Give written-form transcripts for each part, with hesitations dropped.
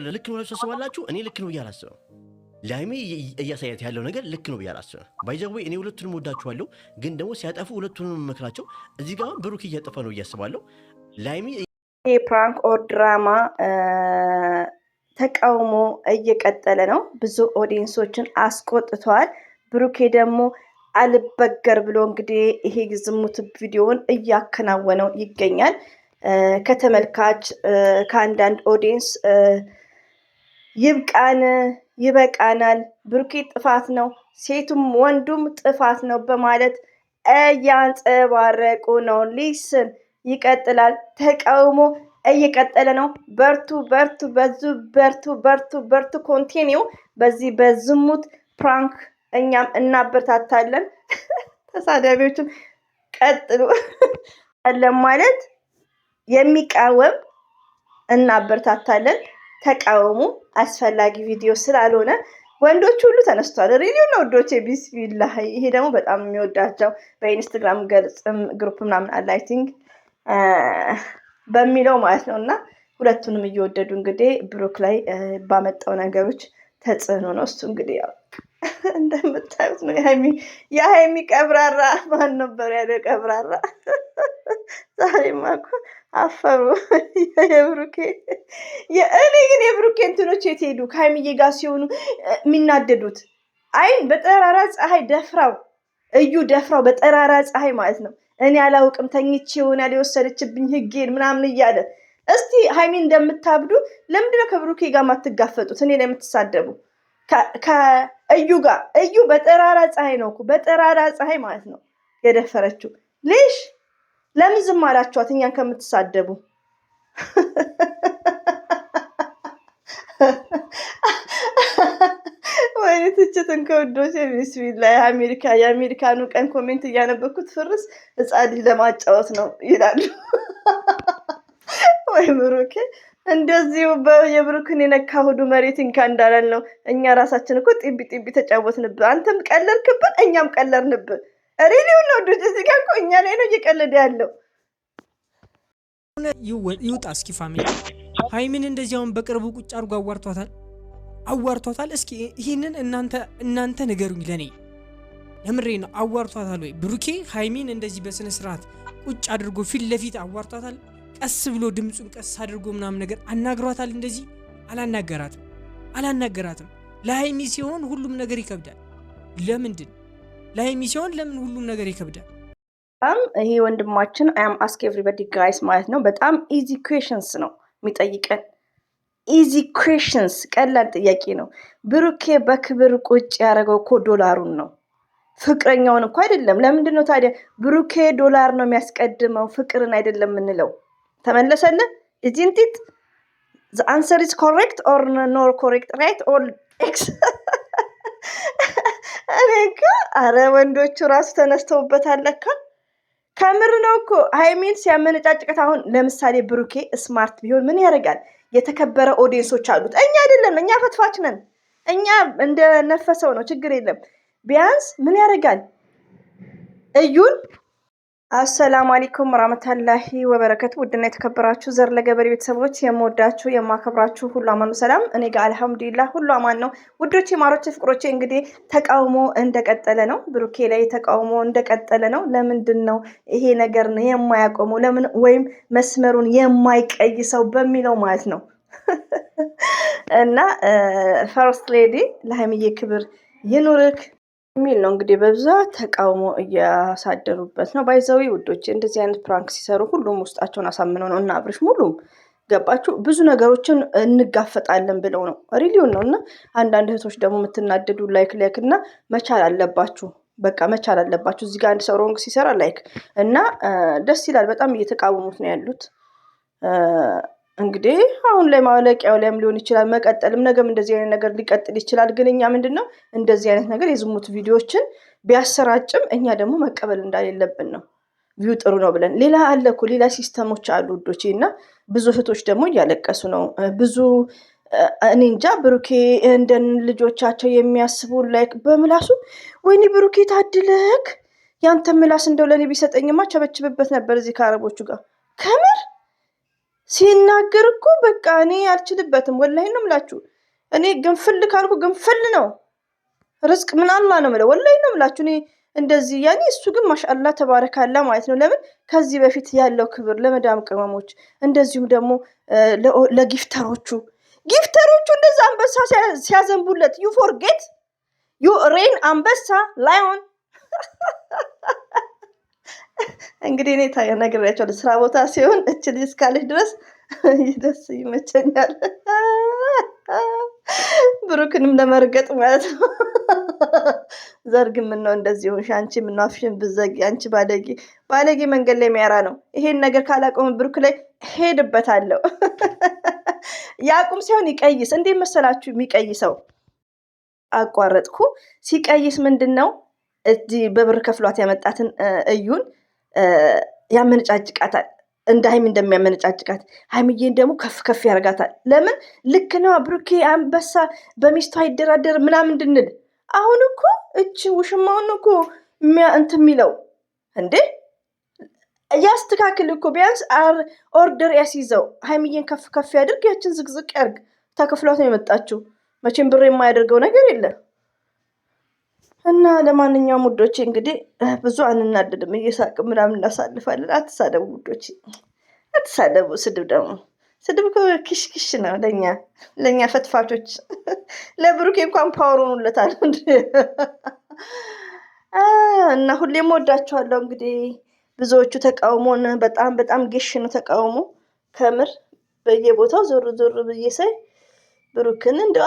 ልክ ነው ተሰባላችሁ እኔ ልክ ነው ያላሰው ላይሜ እያሳያት ያለው ነገር ልክ ነው ያላሰው ባይዘው እኔ ሁለቱንም ወዳችኋለሁ ግን ደግሞ ሲያጠፉ ሁለቱንም መክራቸው እዚህ ጋር ብሩክ እያጠፋ ነው ያስባለሁ ላይሜ ፕራንክ ኦር ድራማ ተቃውሞ እየቀጠለ ነው ብዙ ኦዲየንሶችን አስቆጥቷል ብሩኬ ደግሞ አልበገር ብሎ እንግዲህ ይሄ ዝሙት ቪዲዮውን እያከናወነው ይገኛል ከተመልካች ከአንዳንድ ኦዲየንስ ይብቃን ይበቃናል ብሩኬ ጥፋት ነው ሴቱም ወንዱም ጥፋት ነው በማለት እያንጸባረቁ ነው ሊስን ይቀጥላል ተቃውሞ እየቀጠለ ነው በርቱ በርቱ በዙ በርቱ በርቱ በርቱ ኮንቲኒው በዚህ በዝሙት ፕራንክ እኛም እናበረታታለን ተሳዳቢዎችም ቀጥሉ ለማለት የሚቃወም እናበረታታለን ተቃውሙ አስፈላጊ ቪዲዮ ስላልሆነ ወንዶች ሁሉ ተነስተዋል ሪሊው ነው ወዶቼ ቢስሚላህ ይሄ ደግሞ በጣም የሚወዳቸው በኢንስታግራም ገልጽም ግሩፕ ምናምን አለ አይ ቲንክ በሚለው ማለት ነውና ሁለቱንም እየወደዱ እንግዲህ ብሩክ ላይ ባመጣው ነገሮች ተጽዕኖ ነው እሱ እንግዲህ ያው እንደምታዩት ነው የሃይሚ ቀብራራ ማን ነበር ያለው ቀብራራ ዛሬማ እኮ አፈሩ የብሩኬ እኔ ግን የብሩኬ እንትኖች የት ሄዱ ከሃይሚዬ ጋር ሲሆኑ የሚናደዱት አይን በጠራራ ፀሐይ ደፍራው እዩ ደፍራው በጠራራ ፀሐይ ማለት ነው እኔ አላውቅም ተኝቼ ይሆናል የወሰደችብኝ ህጌን ምናምን እያለ እስቲ ሃይሚ እንደምታብዱ ለምንድነው ከብሩኬ ጋር ማትጋፈጡት እኔ ላይ የምትሳደቡ ከእዩ ጋር እዩ በጠራራ ፀሐይ ነው እኮ በጠራራ ፀሐይ ማለት ነው የደፈረችው ሌሽ ለምን ዝም አላችኋት እኛን ከምትሳደቡ ወይኔ ትችትን ከወዶች ቢስሚላህ የአሜሪካኑ ቀን ኮሜንት እያነበኩት ፍርስ ህፃን ልጅ ለማጫወት ነው ይላሉ ወይ ብሩኬ እንደዚሁ የብሩክን የነካ ሁሉ መሬት እንካ እንዳለን ነው እኛ ራሳችን እኮ ጢቢ ተጫወትንብህ አንተም ቀለርክብን እኛም ቀለርንብህ ሪሊው ነው ወዶች እዚህ ጋር እኮ እኛ ላይ ነው እየቀለደ ያለው ይውጣ እስኪ ፋሚሊ ሃይሚን እንደዚያውን በቅርቡ ቁጭ አድርጎ አዋርቷታል እስኪ ይሄንን እናንተ ንገሩኝ ለኔ ለምሬ ነው አዋርቷታል ወይ ብሩኬ ሃይሚን እንደዚህ በስነ ስርዓት ቁጭ አድርጎ ፊት ለፊት አዋርቷታል ቀስ ብሎ ድምጹን ቀስ አድርጎ ምናምን ነገር አናግሯታል እንደዚህ አላናገራትም ለሃይሚ ሲሆን ሁሉም ነገር ይከብዳል ለምንድን ለሃይሚ ሲሆን ለምን ሁሉም ነገር ይከብዳል ይሄ ወንድማችን አም አስክ ኤቭሪባዲ ጋይስ ማለት ነው በጣም ኢዚ ኩዌሽንስ ነው የሚጠይቀን ኢዚ ኩዌሽንስ ቀላል ጥያቄ ነው ብሩኬ በክብር ቁጭ ያደረገው እኮ ዶላሩን ነው ፍቅረኛውን እኮ አይደለም ለምንድን ነው ታዲያ ብሩኬ ዶላር ነው የሚያስቀድመው ፍቅርን አይደለም ምንለው ተመለሰልን isn't it the answer is correct or not correct right or x አረጋ አረ ወንዶቹ ራሱ ተነስተውበታል ለካ ከምር ነው እኮ ሃይሚን ሲያመነጫጭቀት አሁን ለምሳሌ ብሩኬ ስማርት ቢሆን ምን ያደርጋል የተከበረ ኦዲየንሶች አሉት እኛ አይደለም እኛ ፈትፋች ነን እኛ እንደ ነፈሰው ነው ችግር የለም ቢያንስ ምን ያደርጋል እዩን አሰላሙ አለይኩም ወራህመቱላሂ ወበረከቱ ውድና የተከበራችሁ ዘር ለገበሬ ቤተሰቦች የምወዳችሁ የማከብራችሁ ሁሉ አማኑ ሰላም እኔ ጋር አልহামዱሊላህ ሁሉ አማን ነው ውዶቼ ማሮቼ ፍቅሮቼ እንግዲህ ተቃውሞ እንደቀጠለ ነው ብሩኬ ላይ ተቃውሞ እንደቀጠለ ነው ለምንድን ነው ይሄ ነገር ነው የማያቆመው ለምን ወይም መስመሩን የማይቀይሰው በሚለው ማለት ነው እና ፈርስት ሌዲ ለሃይሚዬ ክብር ይኑርክ ሚል ነው እንግዲህ በብዛት ተቃውሞ እያሳደሩበት ነው ባይዘው ውዶች እንደዚህ አይነት ፕራንክ ሲሰሩ ሁሉም ውስጣቸውን አሳምነው ነው እና አብርሽ ሙሉም ገባችሁ ብዙ ነገሮችን እንጋፈጣለን ብለው ነው ሪሊውን ነውና አንዳንድ እህቶች ደግሞ የምትናደዱ ላይክ እና መቻል አለባችሁ በቃ መቻል አለባችሁ እዚህ ጋር አንድ ሰው ሮንግ ሲሰራ ላይክ እና ደስ ይላል በጣም እየተቃወሙት ነው ያሉት እንግዲህ አሁን ላይ ማለቂያው ላይም ሊሆን ይችላል መቀጠልም ነገም እንደዚህ አይነት ነገር ሊቀጥል ይችላል ግን እኛ ምንድነው እንደዚህ አይነት ነገር የዝሙት ቪዲዮዎችን ቢያሰራጭም እኛ ደግሞ መቀበል እንዳለብን ነው ቪው ጥሩ ነው ብለን ሌላ አለኩ ሌላ ሲስተሞች አሉ ውዶቼና ብዙ እህቶች ደግሞ እያለቀሱ ነው ብዙ እኔ እንጃ ብሩኬ እንደን ልጆቻቸው የሚያስቡ ላይክ በምላሱ ወይኔ ብሩኬ ታድለክ ያንተ ምላስ እንደው ለኔ ቢሰጠኝማ ቸበችብበት ነበር እዚህ ከአረቦቹ ጋር ከምር ሲናገር እኮ በቃ እኔ አልችልበትም። ወላሂ ነው የምላችሁ። እኔ ግንፍል ካልኩ ግንፍል ነው። ርዝቅ ምን አላህ ነው የምለው። ወላሂ ነው የምላችሁ። እኔ እንደዚህ ያኔ እሱ ግን ማሻአላ ተባረካላ ማለት ነው። ለምን ከዚህ በፊት ያለው ክብር ለመዳም ቅመሞች፣ እንደዚሁም ደግሞ ለጊፍተሮቹ እንደዛ አንበሳ ሲያዘንቡለት ዩ ፎርጌት ዩ ሬን አንበሳ ላዮን እንግዲህ እኔ ነግሬያቸዋለሁ። ስራ ቦታ ሲሆን እች ልጅ እስካለች ድረስ ደስ ይመቸኛል። ብሩክንም ለመርገጥ ማለት ነው። ዘርግ ምነው እንደዚህ ሆንሽ አንቺ? ምነው አፍሽን ብዘጊ አንቺ ባለጌ መንገድ ላይ የሚያራ ነው። ይሄን ነገር ካላቆም ብሩክ ላይ ሄድበታለሁ። ያቁም ሳይሆን ይቀይስ። እንዴት መሰላችሁ የሚቀይሰው? አቋረጥኩ። ሲቀይስ ምንድን ነው እዚህ በብር ከፍሏት ያመጣትን እዩን ያመነጫጭቃታል። እንደ ሀይሚ እንደሚያመነጫጭቃት ሀይሚዬን ደግሞ ከፍ ከፍ ያደርጋታል። ለምን ልክ ነው ብሩኬ አንበሳ በሚስቱ አይደራደር ምናምን እንድንል። አሁን እኮ እች ውሽማውን እኮ እንትን የሚለው እንዴ ያስተካክል እኮ ቢያንስ ኦርደር ያስይዘው። ሀይሚዬን ከፍ ከፍ ያድርግ፣ ያችን ዝቅዝቅ ያርግ። ተከፍሏት ነው የመጣችው። መቼም ብር የማያደርገው ነገር የለም። እና ለማንኛውም ውዶቼ እንግዲህ ብዙ አንናደድም፣ እየሳቅ ምናምን እናሳልፋለን። አትሳደቡ ውዶቼ፣ አትሳደቡ። ስድብ ክሽክሽ ነው ለእኛ ፈትፋቾች። ለብሩኬ እንኳን ፓወር ሆኑለታል። እና ሁሌም ወዳችኋለሁ። እንግዲህ ብዙዎቹ ተቃውሞን በጣም ጌሽ ነው ተቃውሞ። ከምር በየቦታው ዞር ብዬ ሳይ ብሩክን እንደው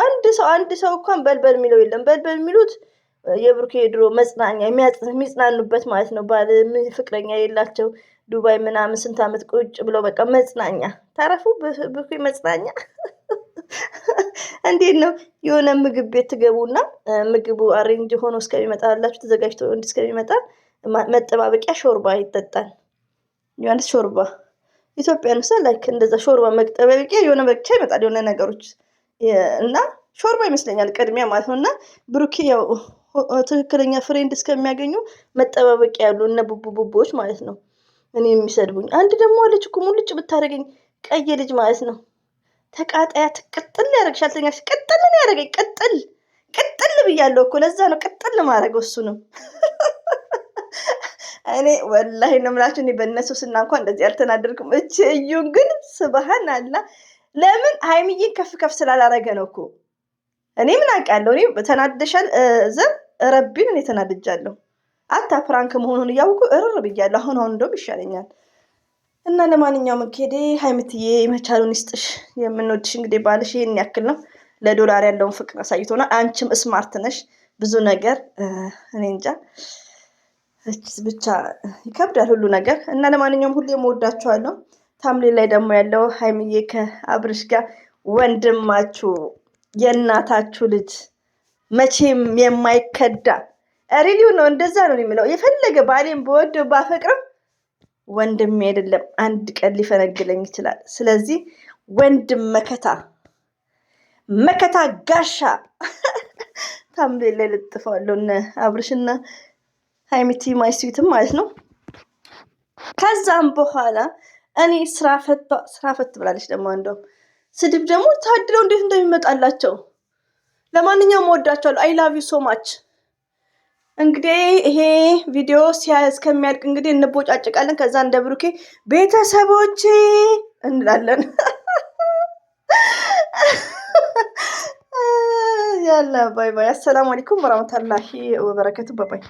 አንድ ሰው እንኳን በልበል የሚለው የለም። በልበል የሚሉት የብሩኬ የድሮ መጽናኛ የሚጽናኑበት ማለት ነው። ባል ፍቅረኛ የሌላቸው ዱባይ ምናምን ስንት ዓመት ቁጭ ብለው በቃ መጽናኛ ታረፉ። ብሩኬ መጽናኛ እንዴት ነው? የሆነ ምግብ ቤት ትገቡና ምግቡ አሬንጅ ሆኖ እስከሚመጣላችሁ ተዘጋጅቶ እስከሚመጣ መጠባበቂያ ሾርባ ይጠጣል። ዮሐንስ ሾርባ ኢትዮጵያ ነው ላይክ እንደዛ ሾርባ መጠባበቂያ የሆነ ብቻ ይመጣል የሆነ ነገሮች እና ሾርባ ይመስለኛል ቅድሚያ ማለት ነው። እና ብሩኬ ያው ትክክለኛ ፍሬንድ እስከሚያገኙ መጠባበቂያ ያሉ እነ ቡቦች ማለት ነው። እኔ የሚሰድቡኝ አንድ ደግሞ አለች እኮ ሙልጭ ብታደርገኝ ቀይ ልጅ ማለት ነው። ተቃጣያ ትቅጥል ያደርግሻል። ተኛሽ ቅጥል ነው ያደርገኝ። ቅጥል ብያለሁ እኮ ለዛ ነው ቅጥል ማድረገው እሱ ነው። እኔ ወላሂ ነው የምላችሁ። እኔ በእነሱ ስና እንኳን እንደዚህ አልተናደርኩም። እዩን ግን ስብሃን አላ ለምን ሀይሚዬን ከፍ ከፍ ስላላረገ ነው እኮ። እኔ ምን አውቃለሁ? እኔ ተናደሻል ዘር ረቢን እኔ ተናድጃለሁ። አታ ፕራንክ መሆኑን እያውቁ እርር ብያለሁ። አሁን እንደውም ይሻለኛል። እና ለማንኛውም እንግዲህ ሀይምትዬ መቻሉን ይስጥሽ። የምንወድሽ እንግዲህ ባልሽ ይሄን ያክል ነው። ለዶላር ያለውን ፍቅር አሳይቶናል። አንቺም ስማርት ነሽ ብዙ ነገር። እኔ እንጃ ብቻ ይከብዳል ሁሉ ነገር። እና ለማንኛውም ሁሌ የምወዳችኋለሁ። ታምሌ ላይ ደግሞ ያለው ሀይሚዬ ከአብርሽ ጋር ወንድማችሁ የእናታችሁ ልጅ መቼም የማይከዳ ሪሊው ነው። እንደዛ ነው የሚለው። የፈለገ ባሌም በወደው ባፈቅረው ወንድሜ አይደለም፣ አንድ ቀን ሊፈነግለኝ ይችላል። ስለዚህ ወንድም መከታ ጋሻ ታምሌ ላይ ልጥፈዋለሁ። እነ አብርሽና ሀይሚቲ ማይስዊትም ማለት ነው። ከዛም በኋላ እኔ ስራ ፈት ብላለች። ደግሞ እንደው ስድብ ደግሞ ታድለው እንዴት እንደሚመጣላቸው። ለማንኛውም ወዳቸዋለሁ። አይ ላቭ ዩ ሶ ማች። እንግዲህ ይሄ ቪዲዮ እስከሚያልቅ እንግዲህ እንቦጫጭቃለን። ከዛ እንደ ብሩኬ ቤተሰቦቼ እንላለን። ያላ ባይ ባይ። አሰላሙ አለይኩም ወራህመቱላሂ ወበረከቱ። ባይ